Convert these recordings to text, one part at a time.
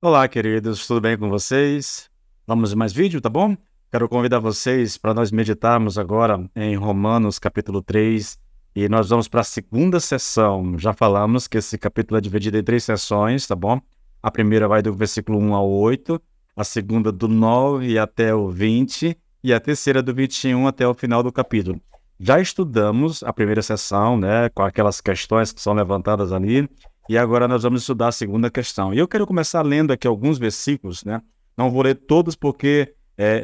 Olá, queridos, tudo bem com vocês? Vamos a mais vídeo, tá bom? Quero convidar vocês para nós meditarmos agora em Romanos capítulo 3 e nós vamos para a segunda sessão. Já falamos que esse capítulo é dividido em 3 sessões, tá bom? A primeira vai do versículo 1 ao 8, a segunda do 9 até o 20 e a terceira do 21 até o final do capítulo. Já estudamos a primeira sessão, né, com aquelas questões que são levantadas ali. E agora nós vamos estudar a segunda questão. E eu quero começar lendo aqui alguns versículos, né? Não vou ler todos porque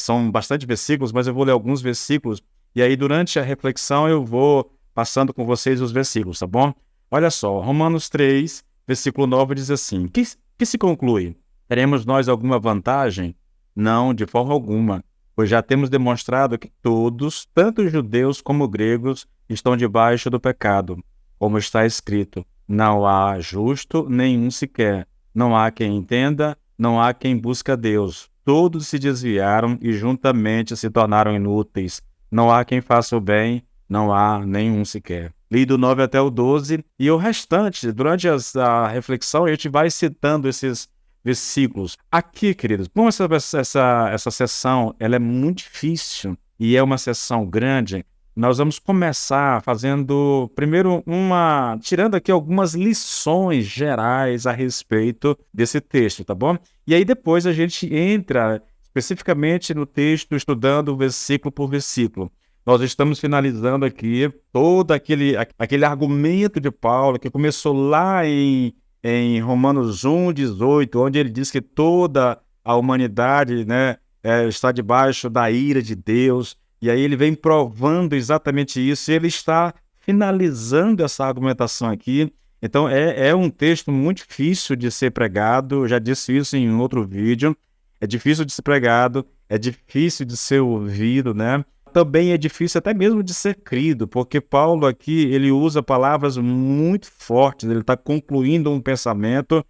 são bastante versículos, mas eu vou ler alguns versículos. E aí, durante a reflexão, eu vou passando com vocês os versículos, tá bom? Olha só, Romanos 3, versículo 9 diz assim: que se conclui? Teremos nós alguma vantagem? Não, de forma alguma, pois já temos demonstrado que todos, tanto judeus como gregos, estão debaixo do pecado, como está escrito. Não há justo nenhum sequer. Não há quem entenda, não há quem busque a Deus. Todos se desviaram e juntamente se tornaram inúteis. Não há quem faça o bem, não há nenhum sequer. Li do 9 até o 12 e o restante, durante a reflexão, a gente vai citando esses versículos. Aqui, queridos, como essa sessão ela é muito difícil e é uma sessão grande, nós vamos começar fazendo, primeiro, tirando aqui algumas lições gerais a respeito desse texto, tá bom? E aí depois a gente entra especificamente no texto, estudando versículo por versículo. Nós estamos finalizando aqui todo aquele argumento de Paulo que começou lá em Romanos 1:18, onde ele diz que toda a humanidade, né, está debaixo da ira de Deus. E aí ele vem provando exatamente isso, e ele está finalizando essa argumentação aqui. Então é um texto muito difícil de ser pregado, eu já disse isso em outro vídeo, é difícil de ser pregado, é difícil de ser ouvido, né? Também é difícil até mesmo de ser crido, porque Paulo aqui, ele usa palavras muito fortes, ele está concluindo um pensamento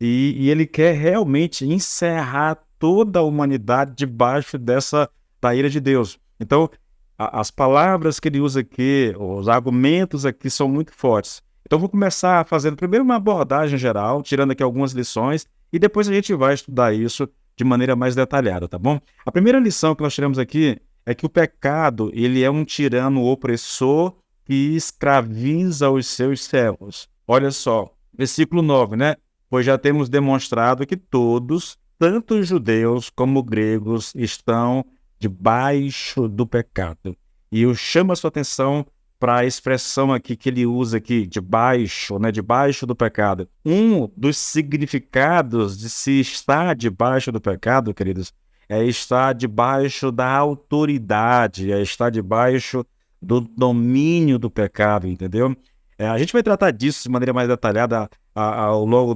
e ele quer realmente encerrar toda a humanidade debaixo da ira de Deus. Então, as palavras que ele usa aqui, os argumentos aqui são muito fortes. Então, vou começar fazendo primeiro uma abordagem geral, tirando aqui algumas lições, e depois a gente vai estudar isso de maneira mais detalhada, tá bom? A primeira lição que nós tiramos aqui é que o pecado, ele é um tirano opressor que escraviza os seus servos. Olha só, versículo 9, né? Pois já temos demonstrado que todos, tanto judeus como gregos, estão debaixo do pecado. E eu chamo a sua atenção para a expressão aqui que ele usa aqui, debaixo, né, debaixo do pecado. Um dos significados de se estar debaixo do pecado, queridos, é estar debaixo da autoridade, é estar debaixo do domínio do pecado, entendeu? A gente vai tratar disso de maneira mais detalhada ao longo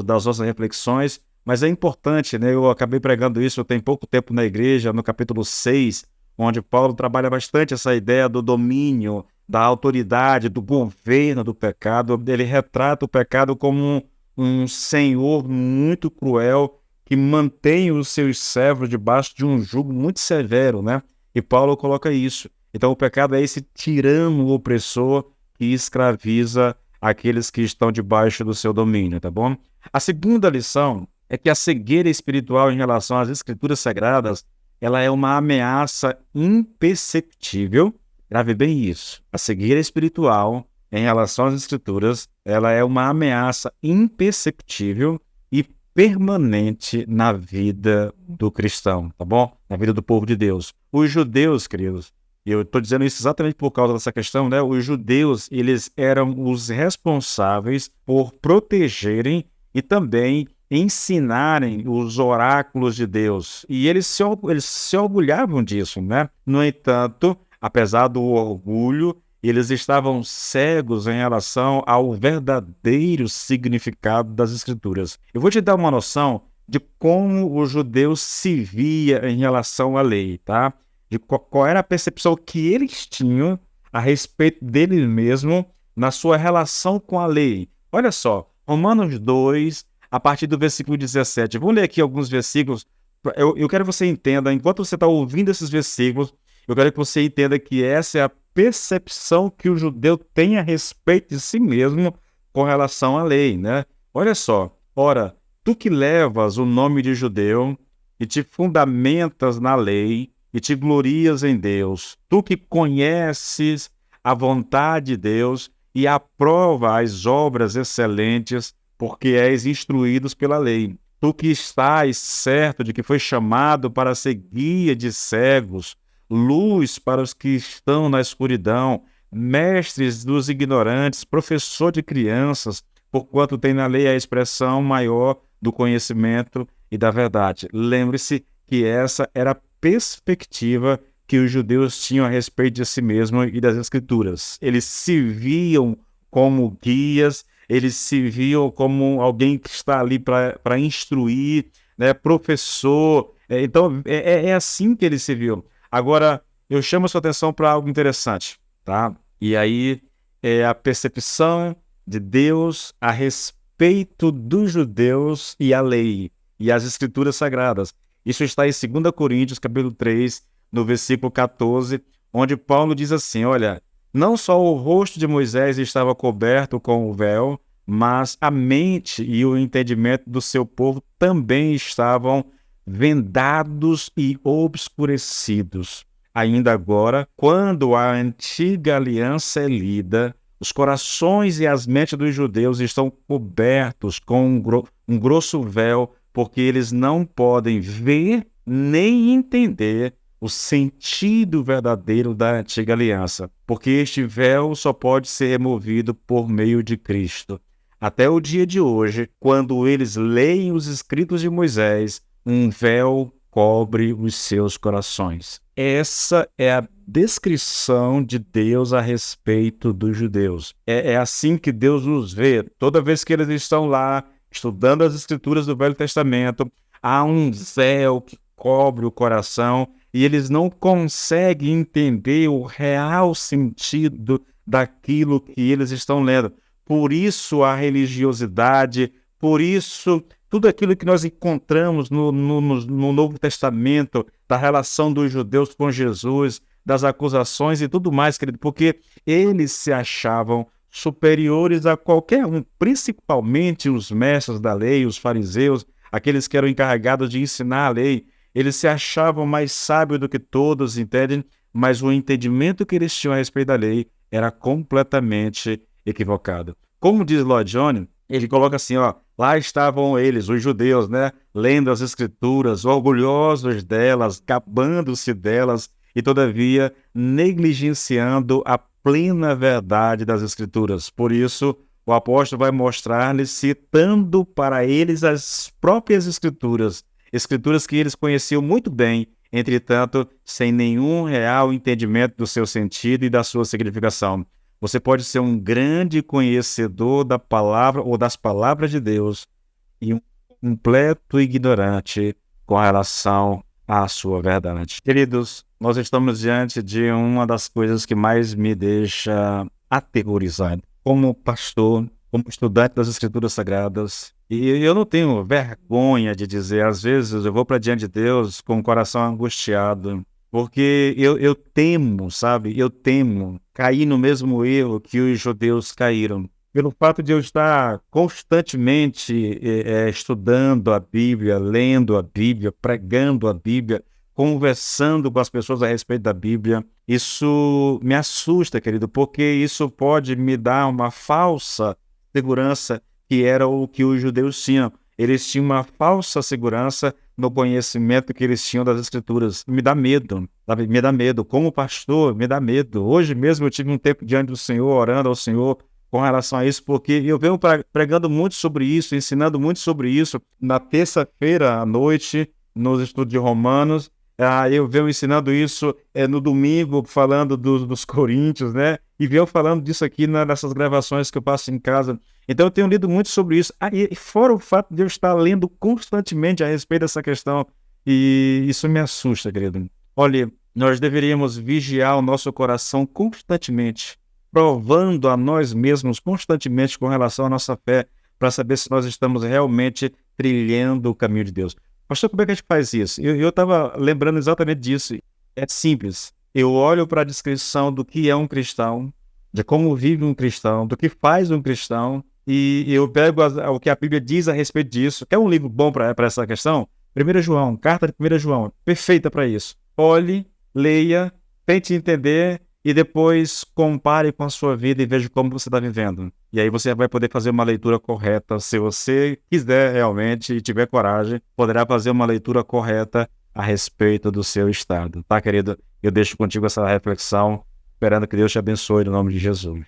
das nossas reflexões, mas é importante, né? Eu acabei pregando isso tem pouco tempo na igreja, no capítulo 6, onde Paulo trabalha bastante essa ideia do domínio, da autoridade, do governo do pecado. Ele retrata o pecado como um senhor muito cruel que mantém os seus servos debaixo de um jugo muito severo, né? E Paulo coloca isso. Então o pecado é esse tirano opressor que escraviza aqueles que estão debaixo do seu domínio, tá bom? A segunda lição é que a cegueira espiritual em relação às escrituras sagradas, ela é uma ameaça imperceptível. Grave bem isso. A cegueira espiritual em relação às escrituras, ela é uma ameaça imperceptível e permanente na vida do cristão, tá bom? Na vida do povo de Deus. Os judeus, queridos, e eu estou dizendo isso exatamente por causa dessa questão, né? Os judeus, eles eram os responsáveis por protegerem e também ensinarem os oráculos de Deus. E eles se orgulhavam disso, né? No entanto, apesar do orgulho, eles estavam cegos em relação ao verdadeiro significado das Escrituras. Eu vou te dar uma noção de como o judeu se via em relação à lei, tá? De qual era a percepção que eles tinham a respeito deles mesmos na sua relação com a lei. Olha só, Romanos 2, a partir do versículo 17. Vou ler aqui alguns versículos. Eu quero que você entenda, enquanto você está ouvindo esses versículos, eu quero que você entenda que essa é a percepção que o judeu tem a respeito de si mesmo com relação à lei, né? Olha só, ora, Tu que levas o nome de judeu e te fundamentas na lei e te glorias em Deus, tu que conheces a vontade de Deus e aprova as obras excelentes, porque és instruídos pela lei. Tu que estás certo de que foi chamado para ser guia de cegos, luz para os que estão na escuridão, mestres dos ignorantes, professor de crianças, porquanto tem na lei a expressão maior do conhecimento e da verdade. Lembre-se que essa era a perspectiva que os judeus tinham a respeito de si mesmos e das Escrituras. Eles se viam como guias, eles se viam como alguém que está ali para instruir, né, professor. Então, é assim que eles se viam. Agora, eu chamo a sua atenção para algo interessante, tá? E aí é a percepção de Deus a respeito dos judeus e a lei e as Escrituras Sagradas. Isso está em 2 Coríntios, capítulo 3, no versículo 14, onde Paulo diz assim, olha, não só o rosto de Moisés estava coberto com o véu, mas a mente e o entendimento do seu povo também estavam vendados e obscurecidos. Ainda agora, quando a antiga aliança é lida, os corações e as mentes dos judeus estão cobertos com um grosso véu, porque eles não podem ver nem entender o sentido verdadeiro da antiga aliança, porque este véu só pode ser removido por meio de Cristo. Até o dia de hoje, quando eles leem os escritos de Moisés, um véu cobre os seus corações. Essa é a descrição de Deus a respeito dos judeus. É assim que Deus os vê. Toda vez que eles estão lá, estudando as escrituras do Velho Testamento, há um véu que cobre o coração e eles não conseguem entender o real sentido daquilo que eles estão lendo. Por isso a religiosidade, por isso tudo aquilo que nós encontramos no Novo Testamento, da relação dos judeus com Jesus, das acusações e tudo mais, querido, porque eles se achavam superiores a qualquer um, principalmente os mestres da lei, os fariseus, aqueles que eram encarregados de ensinar a lei. Eles se achavam mais sábios do que todos, entendem? Mas o entendimento que eles tinham a respeito da lei era completamente equivocado. Como diz Lloyd Jones, ele coloca assim, ó, lá estavam eles, os judeus, né, lendo as escrituras, orgulhosos delas, gabando-se delas e, todavia, negligenciando a plena verdade das escrituras. Por isso, o apóstolo vai mostrar-lhes, citando para eles as próprias escrituras, escrituras que eles conheciam muito bem, entretanto, sem nenhum real entendimento do seu sentido e da sua significação. Você pode ser um grande conhecedor da palavra ou das palavras de Deus e um completo ignorante com relação à sua verdade. Queridos, nós estamos diante de uma das coisas que mais me deixa aterrorizado. Como pastor, como estudante das Escrituras Sagradas, e eu não tenho vergonha de dizer, às vezes eu vou para diante de Deus com o coração angustiado, porque eu temo, sabe? Eu temo cair no mesmo erro que os judeus caíram. Pelo fato de eu estar constantemente estudando a Bíblia, lendo a Bíblia, pregando a Bíblia, conversando com as pessoas a respeito da Bíblia, isso me assusta, querido, porque isso pode me dar uma falsa segurança que era o que os judeus tinham. Eles tinham uma falsa segurança no conhecimento que eles tinham das Escrituras. Me dá medo, sabe? Me dá medo. Como pastor, me dá medo. Hoje mesmo eu tive um tempo diante do Senhor, orando ao Senhor com relação a isso, porque eu venho pregando muito sobre isso, ensinando muito sobre isso. Na terça-feira à noite, nos estudos de Romanos, eu venho ensinando isso no domingo, falando dos Coríntios, né? E venho falando disso aqui nessas gravações que eu passo em casa. Então eu tenho lido muito sobre isso. E fora o fato de eu estar lendo constantemente a respeito dessa questão, e isso me assusta, querido. Olha, nós deveríamos vigiar o nosso coração constantemente, provando a nós mesmos constantemente com relação à nossa fé, para saber se nós estamos realmente trilhando o caminho de Deus. Pastor, como é que a gente faz isso? Eu estava lembrando exatamente disso. É simples. Eu olho para a descrição do que é um cristão, de como vive um cristão, do que faz um cristão, e eu pego o que a Bíblia diz a respeito disso. Quer um livro bom para essa questão? 1 João, carta de 1 João, perfeita para isso. Olhe, leia, tente entender e depois compare com a sua vida e veja como você está vivendo. E aí você vai poder fazer uma leitura correta. Se você quiser realmente e tiver coragem, poderá fazer uma leitura correta a respeito do seu estado. Tá, querido? Eu deixo contigo essa reflexão, esperando que Deus te abençoe no nome de Jesus.